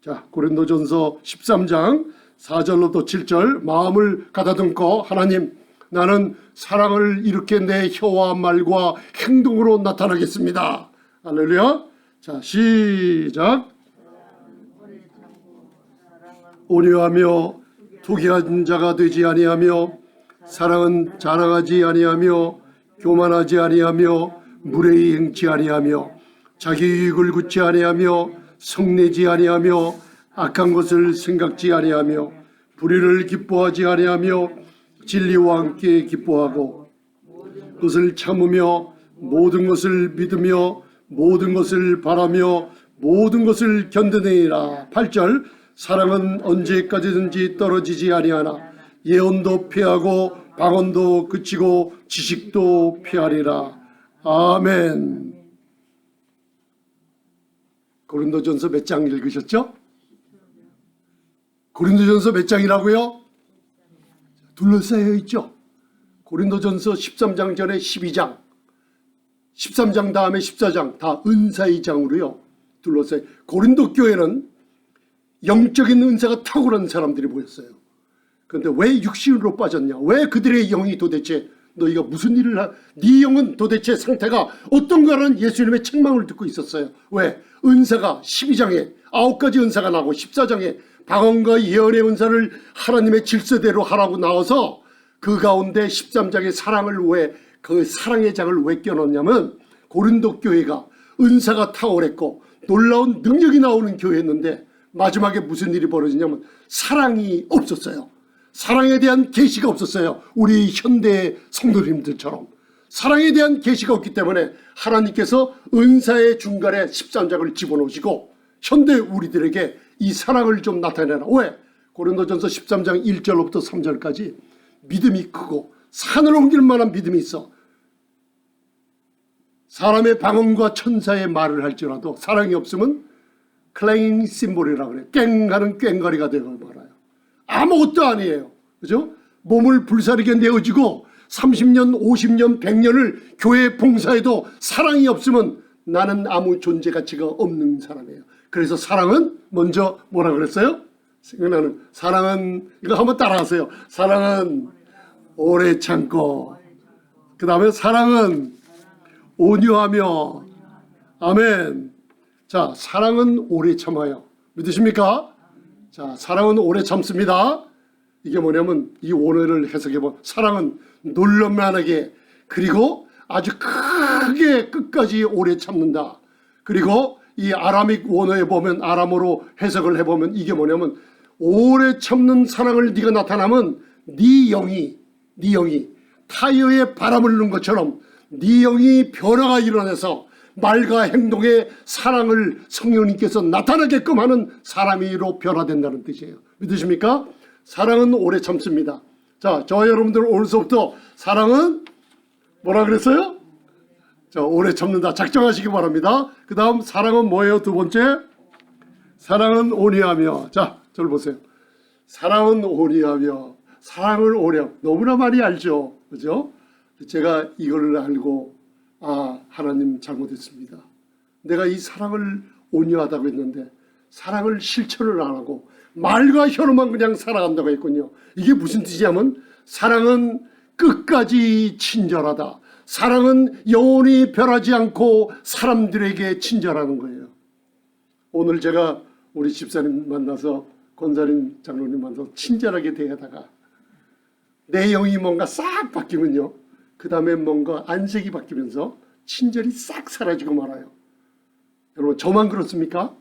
자, 고린도전서 13장 4절로부터 7절 마음을 가다듬고 하나님 나는 사랑을 이렇게 내 혀와 말과 행동으로 나타나겠습니다. 할렐루야. 자, 시작. 온유하며 투기한 자가 되지 아니하며 사랑은 자랑하지 아니하며 교만하지 아니하며 무례히 행치 아니하며 자기 유익을 굳지 아니하며 성내지 아니하며 악한 것을 생각지 아니하며 불의를 기뻐하지 아니하며 진리와 함께 기뻐하고 그것을 참으며 모든 것을 믿으며 모든 것을 바라며 모든 것을 견디느니라. 8절 사랑은 언제까지든지 떨어지지 아니하나 예언도 피하고 방언도 그치고 지식도 피하리라. 아멘. 고린도전서 몇 장 읽으셨죠? 고린도전서 몇 장이라고요? 둘러싸여 있죠. 고린도전서 13장 전에 12장 13장 다음에 14장 다 은사의 장으로요 둘러싸여. 고린도 교회는 영적인 은사가 탁월한 사람들이 모였어요. 그런데 왜 육신으로 빠졌냐? 왜 그들의 영이 도대체 너희가 무슨 일을 네 영은 도대체 상태가 어떤가라는 예수님의 책망을 듣고 있었어요. 왜? 은사가 12장에 9가지 은사가 나오고 14장에 방언과 예언의 은사를 하나님의 질서대로 하라고 나와서 그 가운데 13장에 사랑을 왜 그 사랑의 장을 왜 껴넣냐면 고린도 교회가 은사가 탁월했고 놀라운 능력이 나오는 교회였는데 마지막에 무슨 일이 벌어지냐면 사랑이 없었어요. 사랑에 대한 계시가 없었어요. 우리 현대 성도님들처럼 사랑에 대한 계시가 없기 때문에 하나님께서 은사의 중간에 13장을 집어넣으시고 현대 우리들에게 이 사랑을 좀 나타내라. 왜? 고린도전서 13장 1절로부터 3절까지 믿음이 크고 산을 옮길 만한 믿음이 있어. 사람의 방언과 천사의 말을 할지라도 사랑이 없으면 클랭 심볼이라고 그래요. 깽하는 꽹과리가 되고 말아요. 아무것도 아니에요. 그죠? 몸을 불사르게 내어지고 30년, 50년, 100년을 교회 봉사해도 사랑이 없으면 나는 아무 존재 가치가 없는 사람이에요. 그래서 사랑은 먼저 뭐라 그랬어요? 생각나는 사랑은 이거 한번 따라하세요. 사랑은 오래 참고 그 다음에 사랑은 온유하며 아멘. 자, 사랑은 오래 참아요. 믿으십니까? 자, 사랑은 오래 참습니다. 이게 뭐냐면 이 원어를 해석해보면 사랑은 놀랄만하게 그리고 아주 크게 끝까지 오래 참는다. 그리고 이 아람익 원어에 보면 아람어로 해석을 해보면 이게 뭐냐면 오래 참는 사랑을 네가 나타나면 네 영이 타이어에 바람을 넣은 것처럼 네 영이 변화가 일어나서 말과 행동에 사랑을 성령님께서 나타나게끔 하는 사람으로 변화된다는 뜻이에요. 믿으십니까? 사랑은 오래 참습니다. 자, 저와 여러분들 오늘서부터 사랑은 뭐라 그랬어요? 자, 오래 참는다. 작정하시기 바랍니다. 그 다음 사랑은 뭐예요? 두 번째, 사랑은 온유하며. 자, 저를 보세요. 사랑은 온유하며. 사랑을 오래 하며. 너무나 많이 알죠, 그죠? 제가 이걸 알고 하나님 잘못했습니다. 내가 이 사랑을 온유하다고 했는데 사랑을 실천을 안 하고 말과 혀로만 그냥 살아간다고 했군요. 이게 무슨 뜻이냐면 사랑은 끝까지 친절하다. 사랑은 영원히 변하지 않고 사람들에게 친절하는 거예요. 오늘 제가 우리 집사님 만나서 권사님 장로님 만나서 친절하게 대하다가 내 영이 뭔가 싹 바뀌면요, 그 다음에 뭔가 안색이 바뀌면서 친절이 싹 사라지고 말아요. 여러분, 저만 그렇습니까?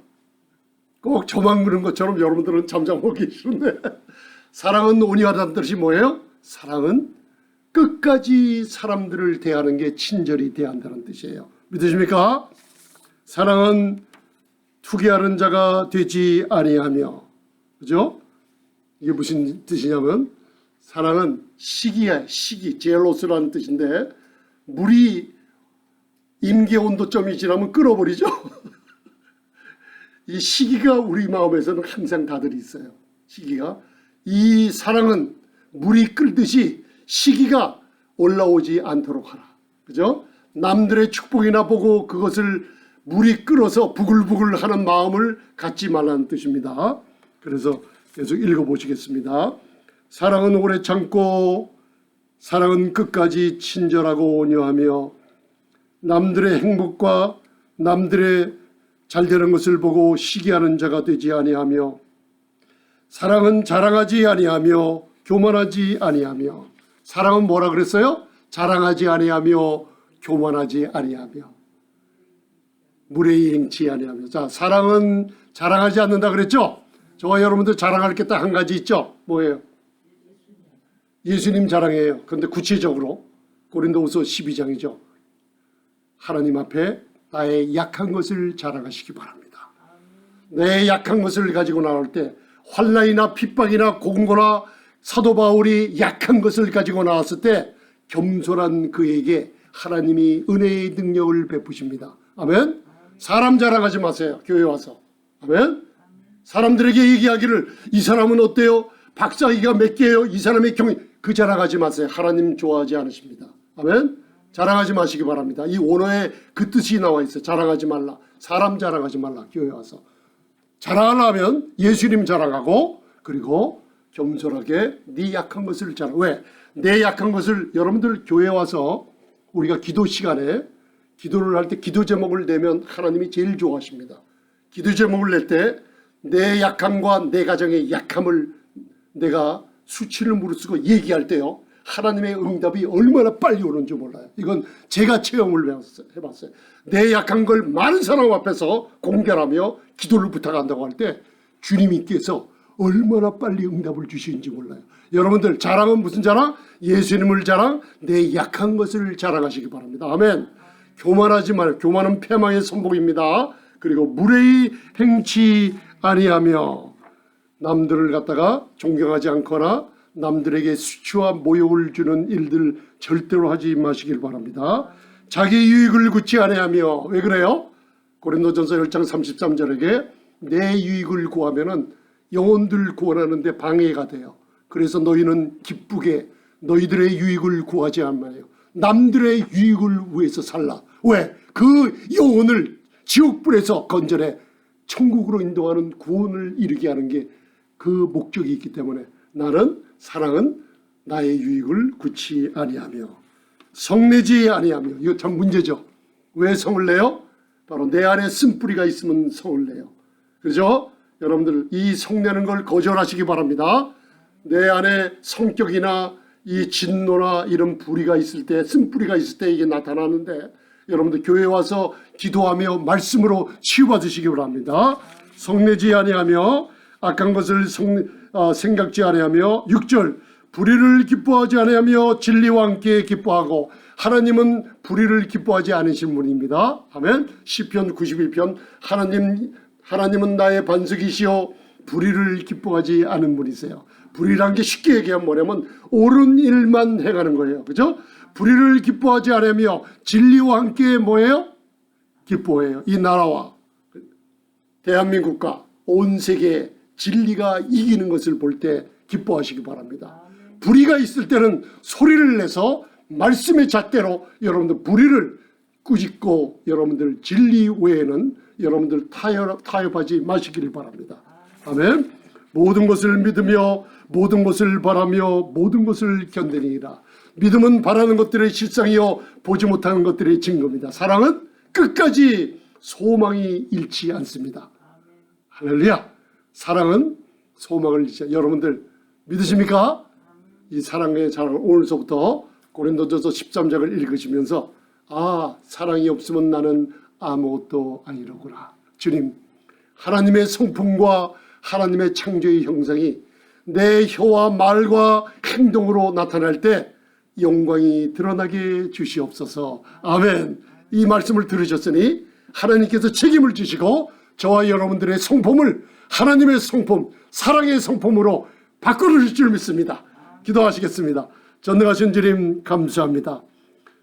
꼭 저만 그런 것처럼 여러분들은 잠잠하고 계시는데 사랑은 온유하다는 뜻이 뭐예요? 사랑은 끝까지 사람들을 대하는 게 친절히 대한다는 뜻이에요. 믿으십니까? 사랑은 투기하는 자가 되지 아니하며. 그죠? 이게 무슨 뜻이냐면 사랑은 시기야. 시기. 젤로스라는 뜻인데 물이 임계 온도점이 지나면 끓어버리죠. 이 시기가 우리 마음에서는 항상 다들 있어요. 시기가. 이 사랑은 물이 끓듯이 시기가 올라오지 않도록 하라. 그죠? 남들의 축복이나 보고 그것을 물이 끓어서 부글부글 하는 마음을 갖지 말라는 뜻입니다. 그래서 계속 읽어보시겠습니다. 사랑은 오래 참고 사랑은 끝까지 친절하고 온유하며 남들의 행복과 남들의 잘되는 것을 보고 시기하는 자가 되지 아니하며 사랑은 자랑하지 아니하며 교만하지 아니하며. 사랑은 뭐라 그랬어요? 자랑하지 아니하며 교만하지 아니하며 무례히 행치 아니하며. 자, 사랑은 자랑하지 않는다 그랬죠? 저와 여러분들 자랑할 게 딱 한 가지 있죠? 뭐예요? 예수님 자랑이에요. 그런데 구체적으로 고린도후서 12장이죠. 하나님 앞에 나의 약한 것을 자랑하시기 바랍니다. 내 약한 것을 가지고 나올 때 환난이나 핍박이나 공고나 사도 바울이 약한 것을 가지고 나왔을 때 겸손한 그에게 하나님이 은혜의 능력을 베푸십니다. 아멘. 사람 자랑하지 마세요. 교회 와서. 아멘. 사람들에게 얘기하기를 이 사람은 어때요? 박사기가 몇 개예요? 이 사람의 경위, 그 자랑하지 마세요. 하나님 좋아하지 않으십니다. 아멘. 자랑하지 마시기 바랍니다. 이 원어에 그 뜻이 나와 있어요. 자랑하지 말라. 사람 자랑하지 말라. 교회 와서. 자랑하려면 예수님 자랑하고 그리고 겸손하게 네 약한 것을 자랑. 왜? 내 약한 것을 여러분들 교회 와서 우리가 기도 시간에 기도를 할 때 기도 제목을 내면 하나님이 제일 좋아하십니다. 기도 제목을 낼 때 내 약함과 내 가정의 약함을 내가 수치를 무릅쓰고 얘기할 때요, 하나님의 응답이 얼마나 빨리 오는지 몰라요. 이건 제가 체험을 해봤어요. 내 약한 걸 많은 사람 앞에서 공개하며 기도를 부탁한다고 할 때 주님께서 얼마나 빨리 응답을 주시는지 몰라요. 여러분들 자랑은 무슨 자랑? 예수님을 자랑, 내 약한 것을 자랑하시기 바랍니다. 아멘. 교만하지 말고, 교만은 패망의 선복입니다. 그리고 무례히 행치 아니하며 남들을 갖다가 존경하지 않거나 남들에게 수치와 모욕을 주는 일들 절대로 하지 마시길 바랍니다. 자기 유익을 굳지 아니하며. 왜 그래요? 고린도전서 10장 33절에게 내 유익을 구하면은 영혼들 구원하는데 방해가 돼요. 그래서 너희는 기쁘게 너희들의 유익을 구하지 않아요. 남들의 유익을 위해서 살라. 왜? 그 영혼을 지옥불에서 건져내 천국으로 인도하는 구원을 이루게 하는 게 그 목적이 있기 때문에 나는 사랑은 나의 유익을 굳지 아니하며 성내지 아니하며. 이거 참 문제죠. 왜 성을 내요? 바로 내 안에 쓴뿌리가 있으면 성을 내요. 그렇죠? 여러분들 이 성내는 걸 거절하시기 바랍니다. 내 안에 성격이나 이 진노나 이런 뿌리가 있을 때, 쓴뿌리가 있을 때 이게 나타나는데 여러분들 교회 와서 기도하며 말씀으로 치유받으시기 바랍니다. 성내지 아니하며 악한 것을 생각지 아니하며. 6절 불의를 기뻐하지 아니하며 진리와 함께 기뻐하고 하나님은 불의를 기뻐하지 않으신 분입니다. 아멘. 시편 91편 하나님은 나의 반석이시여 불의를 기뻐하지 않은 분이세요. 불의란 게 쉽게 얘기하면 뭐냐면 옳은 일만 행하는 거예요. 그죠? 불의를 기뻐하지 않으며 진리와 함께 뭐예요? 기뻐해요. 이 나라와 대한민국과 온 세계에 진리가 이기는 것을 볼 때 기뻐하시기 바랍니다. 불의가 있을 때는 소리를 내서 말씀의 잣대로 여러분들 불의를 꾸짖고 여러분들 진리 외에는 여러분들 타협하지 마시기를 바랍니다. 아멘. 모든 것을 믿으며 모든 것을 바라며 모든 것을 견디니라. 믿음은 바라는 것들의 실상이요 보지 못하는 것들의 증거입니다. 사랑은 끝까지 소망이 잃지 않습니다. 할렐루야. 사랑은 소망을 잃지 않습니다. 여러분들 믿으십니까? 이 사랑의 자랑 오늘서부터 고린도전서 13장을 읽으시면서 아 사랑이 없으면 나는 아무것도 아니로구나. 주님 하나님의 성품과 하나님의 창조의 형상이 내 혀와 말과 행동으로 나타날 때 영광이 드러나게 주시옵소서. 아멘. 이 말씀을 들으셨으니 하나님께서 책임을 지시고 저와 여러분들의 성품을 하나님의 성품, 사랑의 성품으로 바꿔주실 줄 믿습니다. 기도하시겠습니다. 전능하신 주님 감사합니다.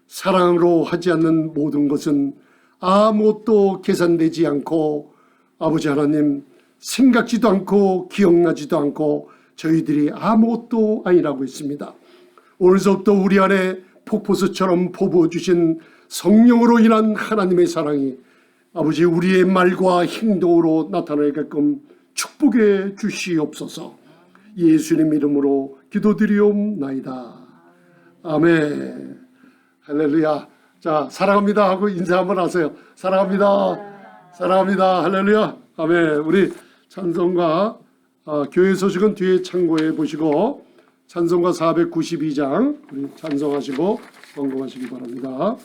사랑으로 하지 않는 모든 것은 아무것도 계산되지 않고 아버지 하나님 생각지도 않고 기억나지도 않고 저희들이 아무것도 아니라고 했습니다. 오늘서부터 우리 안에 폭포수처럼 퍼부어주신 성령으로 인한 하나님의 사랑이 아버지 우리의 말과 행동으로 나타나게끔 축복해 주시옵소서. 예수님 이름으로 기도드리옵나이다. 아멘. 할렐루야. 자, 사랑합니다 하고 인사 한번 하세요. 사랑합니다. 사랑합니다. 할렐루야. 아멘. 우리 찬송가 교회 소식은 뒤에 참고해 보시고 찬송가 492장 우리 찬송하시고 వంగ하시기 바랍니다.